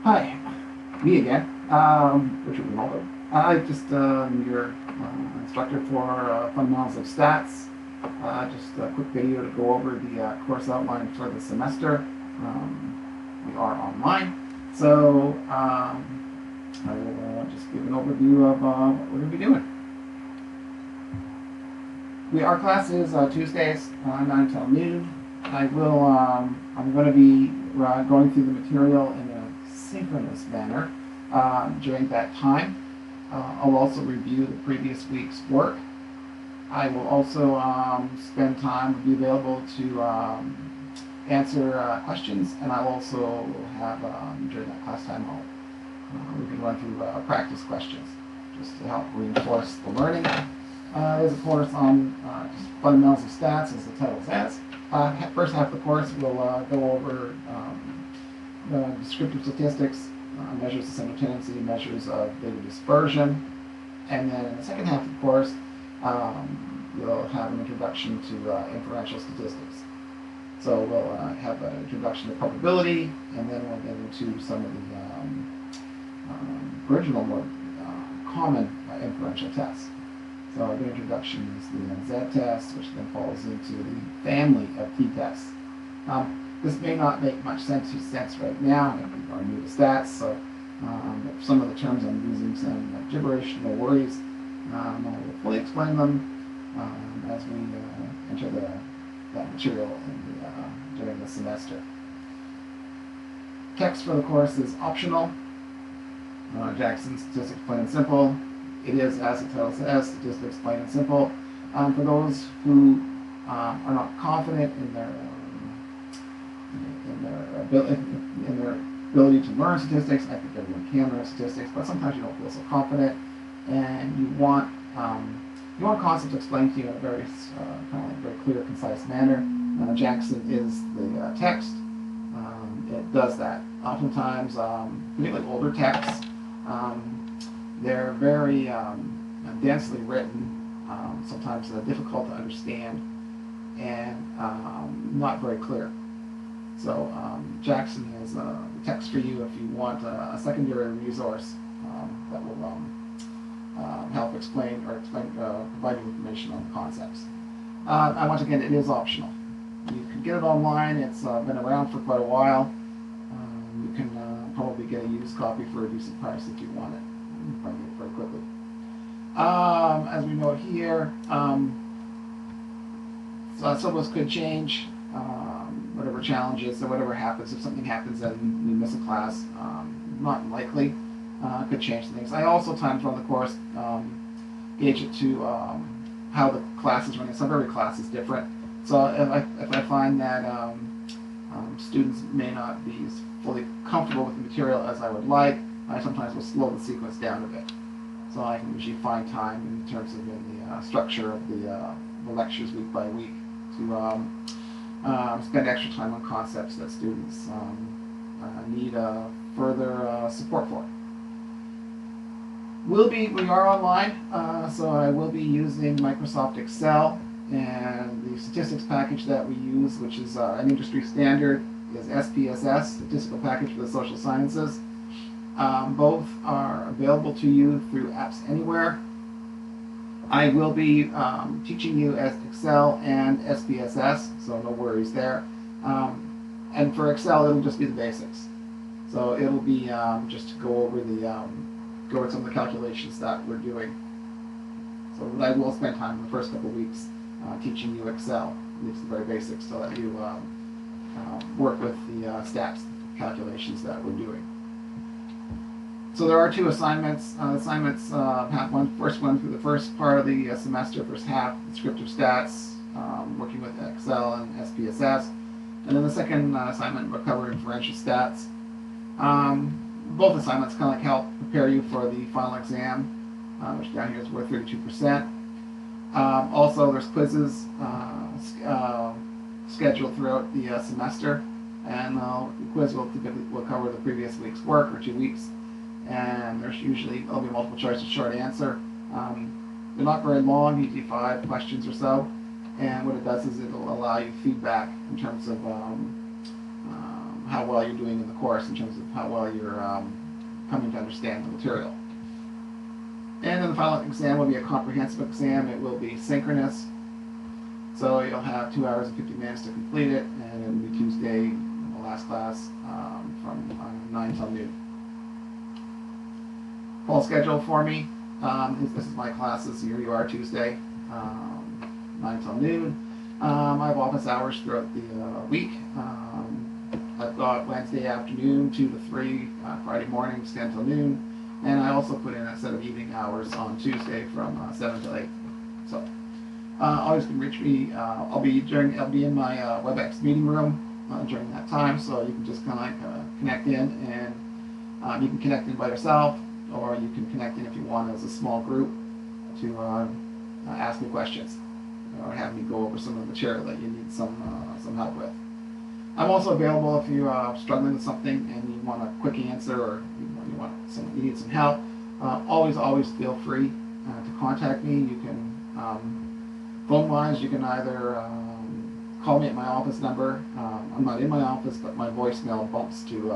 Hi, me again, Richard Ronaldo. I just your instructor for Fundamentals of Stats. Just a quick video to go over the course outline for the semester. We are online, so I will just give an overview of what we're going to be doing. Our class is Tuesdays, 9 till noon. I'm going to be going through the material in a synchronous manner during that time. I'll also review the previous week's work. I will also spend time, be available to answer questions, and I'll also have, during that class time, we can run through practice questions just to help reinforce the learning. There's a course on just fundamentals of stats, as the title says. First half of the course will go over descriptive statistics, measures of central tendency, measures of data dispersion, and then in the second half of the course, we'll have an introduction to inferential statistics. So we'll have an introduction to probability, and then we'll get into some of the original, more common inferential tests. So the introduction is the Z-test, which then falls into the family of t-tests. This may not make much sense right now if you are new to stats, so some of the terms I'm using some gibberish, no worries. I will fully explain them as we enter that material during the semester. Text for the course is optional. Jackson's Statistics Plain and Simple. It is, as the title says, Statistics Plain and Simple. For those who are not confident in their ability to learn statistics, I think everyone can learn statistics, but sometimes you don't feel so confident, and you want concepts explained to you in a very very clear, concise manner. Jackson is the text. It does that. Oftentimes, particularly older texts, they're very densely written, sometimes difficult to understand, and not very clear. So Jackson has the text for you if you want a secondary resource that will help explain or provide you information on the concepts. And once again, it is optional. You can get it online. It's been around for quite a while. You can probably get a used copy for a decent price if you want it. You can probably get it very quickly. As we know here, syllabus could change. Whatever challenges or whatever happens, if something happens and you miss a class, not likely, could change things. I also times run the course, gauge it to how the class is running. So every class is different. So if I find that students may not be as fully comfortable with the material as I would like, I sometimes will slow the sequence down a bit. So I can usually find time in terms of the structure of the lectures week by week to spend extra time on concepts that students need further support for. We are online, so I will be using Microsoft Excel, and the statistics package that we use, which is an industry standard, is SPSS, Statistical Package for the Social Sciences. Both are available to you through Apps Anywhere. I will be teaching you as Excel and SPSS, so no worries there. And for Excel, it'll just be the basics. So it'll be just to go over some of the calculations that we're doing. So I will spend time in the first couple of weeks teaching you Excel, at least the very basics, so that you work with the stats calculations that we're doing. So there are two assignments. Assignments have first one through the first part of the semester, first half, descriptive stats, working with Excel and SPSS. And then the second assignment will cover inferential stats. Both assignments kind of like help prepare you for the final exam, which down here is worth 32%. Also, there's quizzes scheduled throughout the semester, and the quiz will typically cover the previous week's work or 2 weeks. And there's there'll be multiple choice and short answer. They're not very long, usually 5 questions or so. And what it does is it'll allow you feedback in terms of how well you're doing in the course in terms of how well you're coming to understand the material. And then the final exam will be a comprehensive exam. It will be synchronous, so you'll have 2 hours and 50 minutes to complete it, and it will be Tuesday, the last class, from 9 till noon. Full schedule for me. This is my classes. Here you are, Tuesday, 9 till noon. I have office hours throughout the week. I've got Wednesday afternoon, 2 to 3, Friday mornings, 10 till noon, and I also put in a set of evening hours on Tuesday from 7 till 8. So, always can reach me. I'll be in my WebEx meeting room during that time, so you can just kind of like connect in, and you can connect in by yourself, or you can connect in if you want as a small group to ask me questions or have me go over some of the material that you need some help with. I'm also available if you're struggling with something and you want a quick answer, or you need some help. Always feel free to contact me. You can phone-wise, you can either call me at my office number. I'm not in my office, but my voicemail bumps through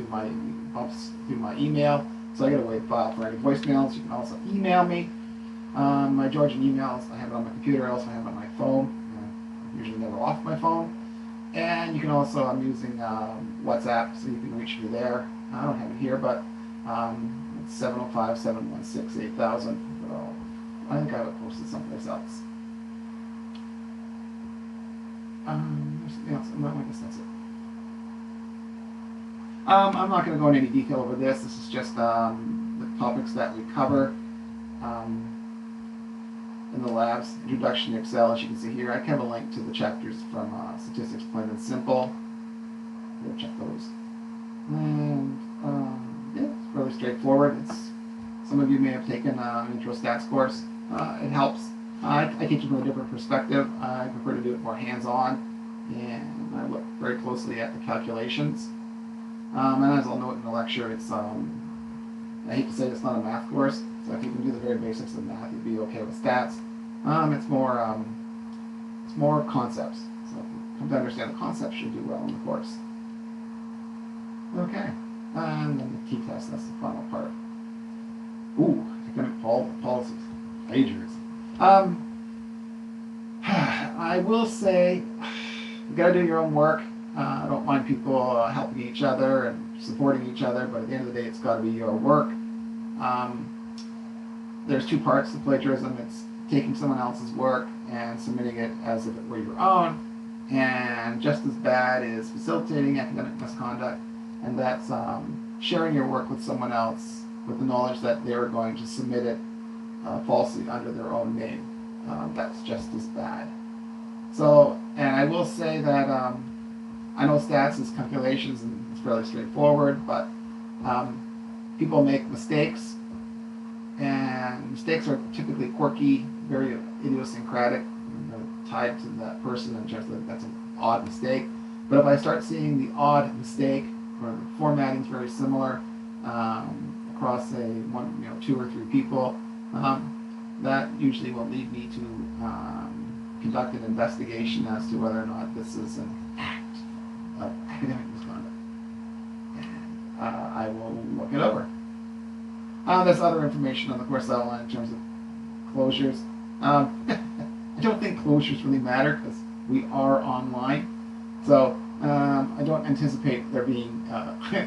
my email, so I get a wait file for any voicemails. You can also email me. My Georgian emails, I have it on my computer. I also have it on my phone. I'm usually never off my phone. And you can also, I'm using WhatsApp, so you can reach me there. I don't have it here, but it's 705-716-8000. But I think I have it posted someplace else. There's something else. I guess that's it. I'm not going to go into any detail over this. This is just the topics that we cover in the labs. Introduction to Excel, as you can see here. I have a link to the chapters from Statistics Plain and Simple. We'll check those. And yeah, it's fairly straightforward. Some of you may have taken an intro stats course. It helps. I teach it from a different perspective. I prefer to do it more hands-on, and I look very closely at the calculations. And as I'll note in the lecture, it's I hate to say it's not a math course, so if you can do the very basics of math, you'd be okay with stats. It's more concepts. So if you come to understand the concepts, you'll do well in the course. Okay, and then the t-test, that's the final part. Ooh, academic policies, plagiarism. I will say, you gotta do your own work. I don't mind people helping each other and supporting each other, but at the end of the day, it's got to be your work. There's two parts to plagiarism. It's taking someone else's work and submitting it as if it were your own, and just as bad is facilitating academic misconduct, and that's sharing your work with someone else with the knowledge that they're going to submit it falsely under their own name. That's just as bad. So, and I will say that I know stats is calculations and it's fairly straightforward, but people make mistakes, and mistakes are typically quirky, very idiosyncratic, tied to that person in terms of that's an odd mistake. But if I start seeing the odd mistake, or the formatting is very similar across say 2 or 3 people, that usually will lead me to conduct an investigation as to whether or not this is an act of academic misconduct. And I will look it over. There's other information on the course outline in terms of closures. I don't think closures really matter because we are online. So I don't anticipate there being,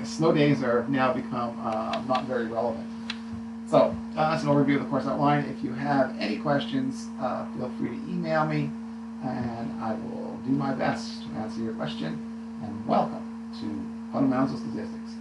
snow days are now become not very relevant. So that's an overview of the course outline. If you have any questions, feel free to email me, and I will do my best to answer your question. And welcome to Fundamentals of Statistics.